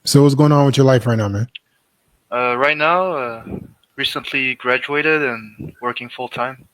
So what's going on with your life right now, man? Right now, recently graduated and working full time,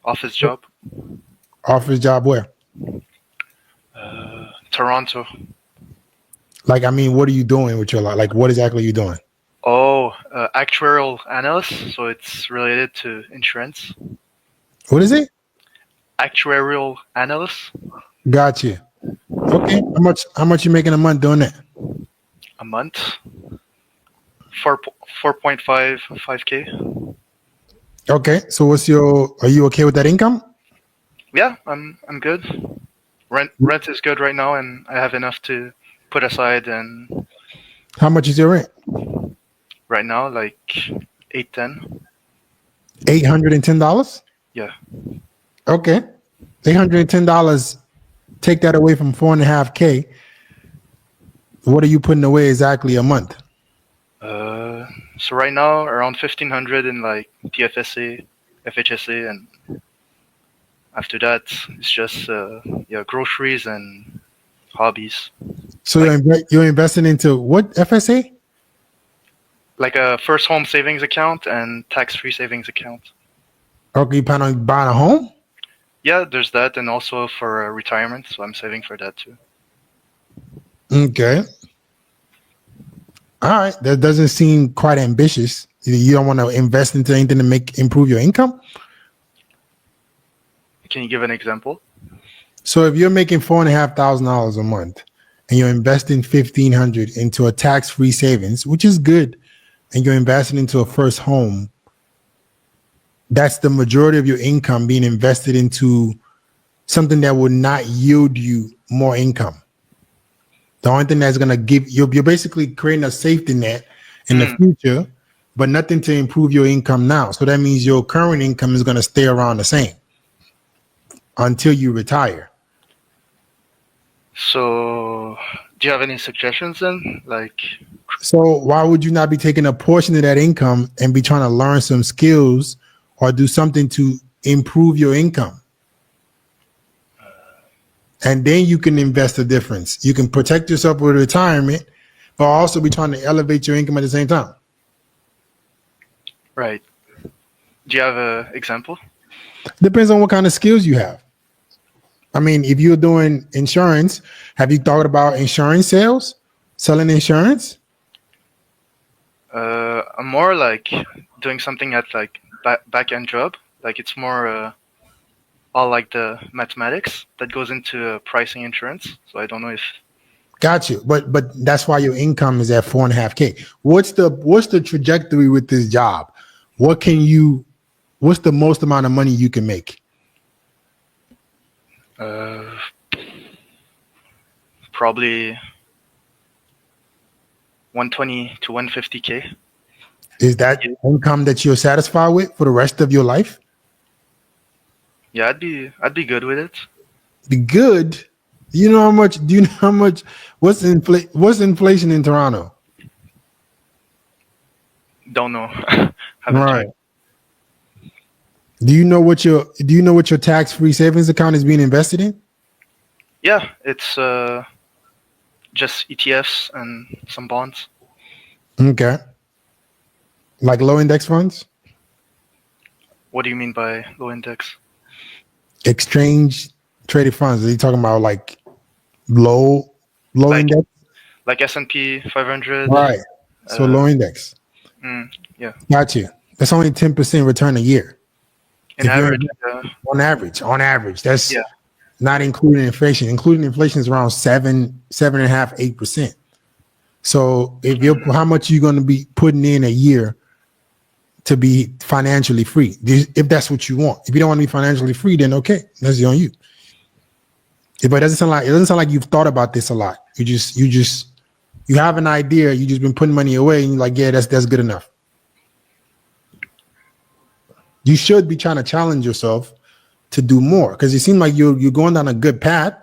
office job. Office job where? Toronto. Like, I mean, what are you doing with your life? Like, what exactly are you doing? Oh, actuarial analyst, so it's related to insurance. What is it? Actuarial analyst, Gotcha. Okay. How much you making a month doing that? a month, 4.5 5K. Okay. So are you okay with that income? Yeah, I'm good. Rent is good right now, and I have enough to put aside. And How much is your rent? right now, like 810. $810? Yeah. Okay. $810. Take that away from 4.5K. What are you putting away exactly a month? So right now around 1500 in like TFSA, FHSA, and after that it's just yeah, groceries and hobbies, So like you're investing into what FSA? like a first home savings account and tax-free savings account. Okay, you plan on buying a home? Yeah, there's that, and also for retirement, so I'm saving for that too. Okay. All right. That doesn't seem quite ambitious. You don't want to invest into anything to improve your income. Can you give an example? So if you're making $4,500 a month and you're investing 1,500 into a tax-free savings, which is good, and you're investing into a first home, that's the majority of your income being invested into something that will not yield you more income. The only thing that's going to give you're basically creating a safety net in the Mm. future, but nothing to improve your income now. So that means your current income is going to stay around the same until you retire. So do you have any suggestions then? Like, So why would you not be taking a portion of that income and be trying to learn some skills or do something to improve your income? And then you can invest the difference. You can protect yourself with retirement, but also be trying to elevate your income at the same time. right? Do you have a example? Depends on what kind of skills you have. I mean, if you're doing insurance, have you thought about insurance sales, selling insurance? I'm more like doing something at like back end job. Like it's more all like the mathematics that goes into pricing insurance. So I don't know if Got you. But that's why your income is at 4.5K. What's the trajectory with this job? What can you what's the most amount of money you can make? uh, probably 120 to 150K. Is that income that you're satisfied with for the rest of your life? Yeah, I'd be good with it. The good. Do you know how much what's inflation in Toronto? Don't know. Haven't Right. checked. Do you know what your tax-free savings account is being invested in? Yeah, it's just ETFs and some bonds. Okay. Like low index funds? What do you mean by low index? Exchange traded funds. Are you talking about like low low Like index? like S&P 500. Right. So Uh, low index. yeah, Gotcha. That's only 10% return a year. in If you're average. on average, that's Yeah, not including inflation. Including inflation is around 7.5, 8%. So if you're how much you're going to be putting in a year to be financially free, if that's what you want. If you don't want to be financially free, then okay, that's on you. But it doesn't sound like you've thought about this a lot. You have an idea. You just been putting money away, and you're like, yeah, that's good enough. You should be trying to challenge yourself to do more because it seems like you're going down a good path,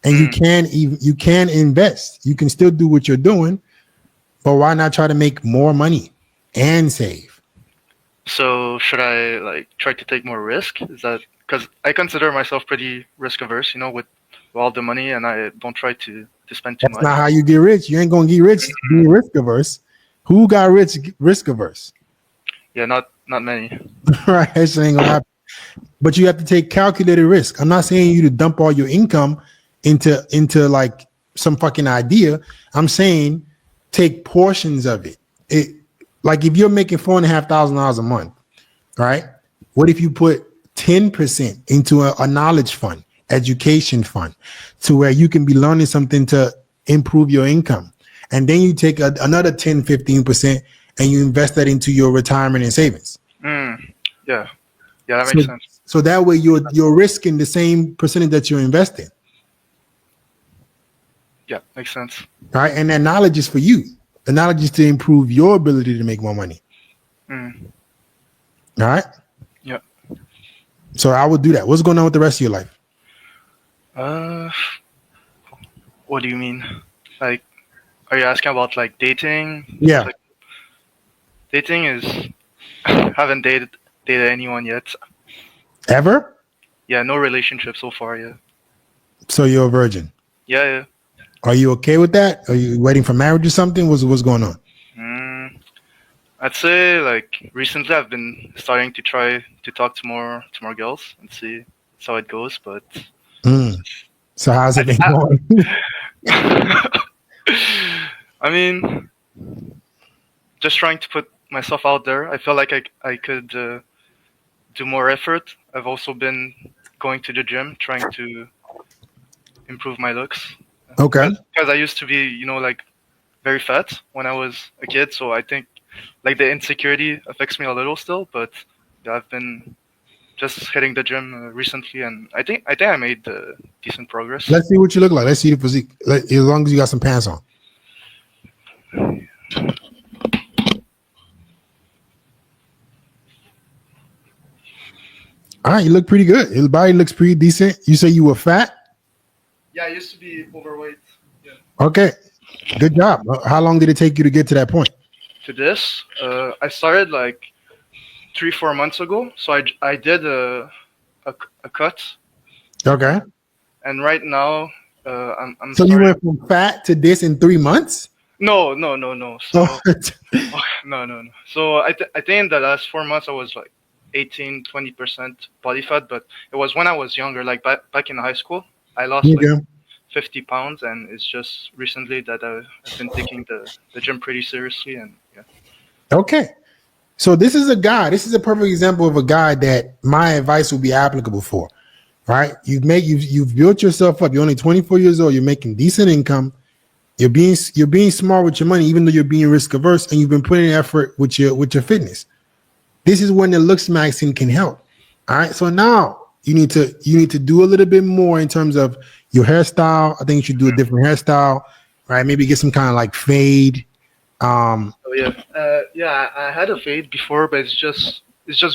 and you can invest. You can still do what you're doing, but why not try to make more money and save? So should I like try to take more risk? Is that because I consider myself pretty risk averse, with all the money, and I don't try to to spend too That's much. not how you get rich. You ain't gonna get rich being risk averse. Who got rich risk averse? Yeah, not many. Right? That shit ain't gonna happen. But you have to take calculated risk. I'm not saying you to dump all your income into like some fucking idea. I'm saying take portions of it. It like if you're making $4,500 a month, right? What if you put 10% into a knowledge fund, education fund, to where you can be learning something to improve your income, and then you take another 10-15% and you invest that into your retirement and savings. Yeah, that makes sense. So that way you're risking the same percentage that you're investing. Yeah, makes sense. Right. And that knowledge is for you. The knowledge is to improve your ability to make more money. All right. Yeah. So I would do that. What's going on with the rest of your life? What do you mean? Like, are you asking about like dating? Yeah. Like, dating is haven't dated anyone yet. Ever? Yeah, no relationship so far. Yeah. So you're a virgin. Yeah. Are you okay with that? Are you waiting for marriage or something? What's going on? I'd say like recently I've been starting to try to talk to more girls and see how it goes, but So how's it been going? I mean, just trying to put myself out there. I feel like I could do more effort. I've also been going to the gym, trying to improve my looks. Okay. Because I used to be, like very fat when I was a kid, so I think like the insecurity affects me a little still. But yeah, I've been just hitting the gym recently, and I think I made decent progress. Let's see what you look like. Let's see the physique. As long as you got some pants on. All right, you look pretty good. Your body looks pretty decent. You say you were fat? Yeah, I used to be overweight. Yeah. Okay, good job. How long did it take you to get to that point? To this, I started like 3-4 months ago. So I did a cut. Okay. And right now, I'm. So you went from fat to this in 3 months? No. So no. So I think in the last 4 months I was like 18-20% body fat, but it was when I was younger, like back in high school. I lost like 50 pounds, and it's just recently that I've been taking the gym pretty seriously, and yeah. Okay. So this is a perfect example of a guy that my advice will be applicable for, right? You've built yourself up. You're only 24 years old. You're making decent income. You're being smart with your money, even though you're being risk averse, and you've been putting in effort with your fitness. This is when the looks maxing can help. All right. So now you need to do a little bit more in terms of your hairstyle. I think you should do a different hairstyle, right? Maybe get some kind of like fade. I had a fade before, but it's just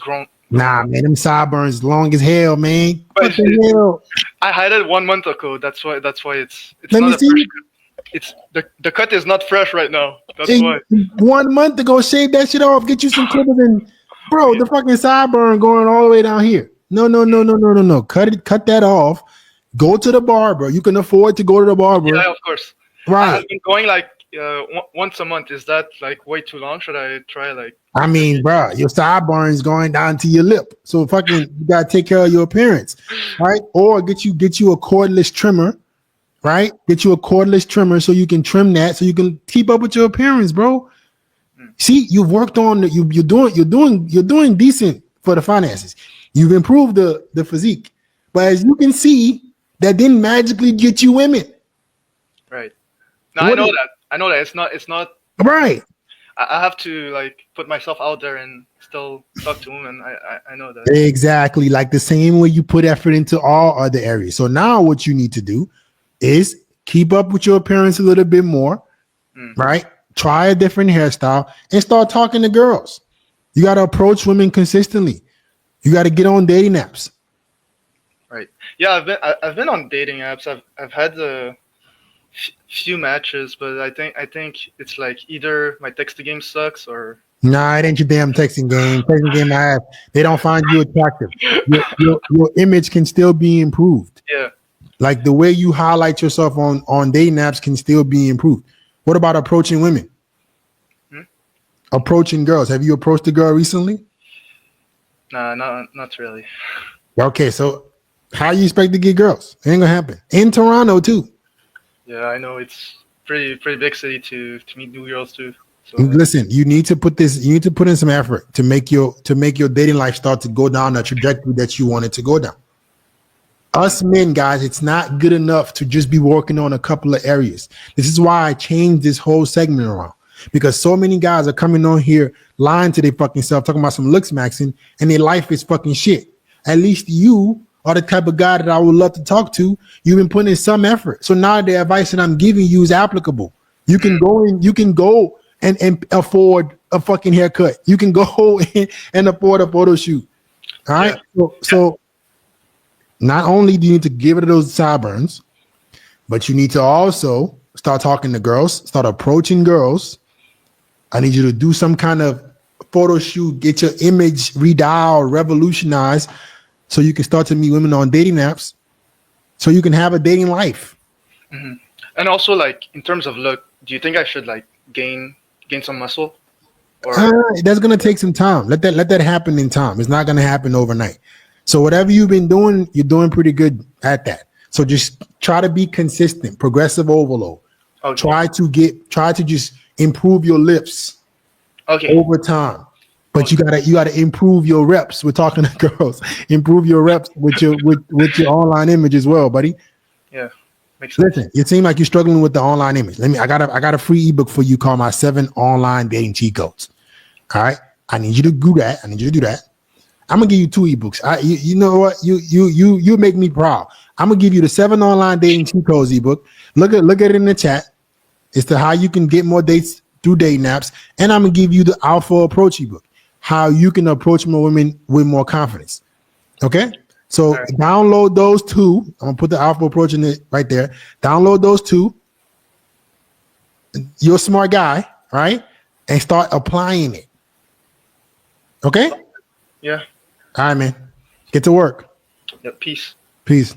grown. Nah, man, them sideburns long as hell, man. What the hell? I had it 1 month ago. That's why it's Let not me a see. fresh cut. It's the cut is not fresh right now. That's why. 1 month ago, shave that shit off. Get you some clippers and bro, the fucking sideburn going all the way down here. No. Cut that off. Go to the barber. You can afford to go to the barber. Yeah, of course. Right. I've been going like once a month. Is that like way too long? Should I try like? I mean, bro, your sideburns going down to your lip. So fucking you gotta take care of your appearance, right? Or get you a cordless trimmer, right? Get you a cordless trimmer so you can trim that so you can keep up with your appearance, bro. See, you've worked on you're doing decent for the finances. You've improved the physique, but as you can see, that didn't magically get you women. Right. No, I know that. It's not right. I have to like put myself out there and still talk to women. I know that. Exactly, like the same way you put effort into all other areas. So now what you need to do is keep up with your appearance a little bit more, right? Try a different hairstyle and start talking to girls. You got to approach women consistently. You got to get on dating apps. Right. Yeah, I've been on dating apps. I've had a few matches, but I think it's like either my texting game sucks or. Nah, it ain't your damn texting game. Texting game I have. They don't find you attractive. Your image can still be improved. Yeah. Like the way you highlight yourself on dating apps can still be improved. What about approaching women? Approaching girls. Have you approached a girl recently? Nah, not really. Okay, so how you expect to get girls? It ain't gonna happen. In Toronto too. Yeah, I know it's pretty big city to meet new girls too. So Listen, you need to put in some effort to make your dating life start to go down the trajectory that you want it to go down. Us men, guys, it's not good enough to just be working on a couple of areas. This is why I changed this whole segment around, because so many guys are coming on here lying to their fucking self, talking about some looks maxing, and their life is fucking shit. At least you are the type of guy that I would love to talk to. You've been putting in some effort. So now the advice that I'm giving you is applicable. You can go and afford a fucking haircut. You can go and afford a photo shoot. All right. Yeah. So not only do you need to give it those sideburns, but you need to also start talking to girls, start approaching girls. I need you to do some kind of photo shoot, get your image redialed, revolutionized, so you can start to meet women on dating apps, so you can have a dating life. Mm-hmm. And also, like in terms of look, do you think I should like gain some muscle? Or That's gonna take some time. Let that happen in time. It's not gonna happen overnight. So whatever you've been doing, you're doing pretty good at that. So just try to be consistent, progressive overload. okay. Try to just improve your lips Okay. over time. But you gotta improve your reps. We're talking to girls. Improve your reps with your online image as well, buddy. Yeah. Makes sense. Listen, it seems like you're struggling with the online image. I got a free ebook for you called my 7 online dating cheat codes. All right. I need you to do that. I'm gonna give you 2 ebooks. You know what? You make me proud. I'm gonna give you the 7 online dating cheat codes ebook. Look at it in the chat. It's to how you can get more dates through dating apps, and I'm gonna give you the Alpha Approach ebook, how you can approach more women with more confidence. Okay, so right. Download those 2. I'm gonna put the Alpha Approach in it right there. Download those 2. You're a smart guy, right? And start applying it. Okay. Yeah. All right, man. Get to work. Yeah. Peace. Peace.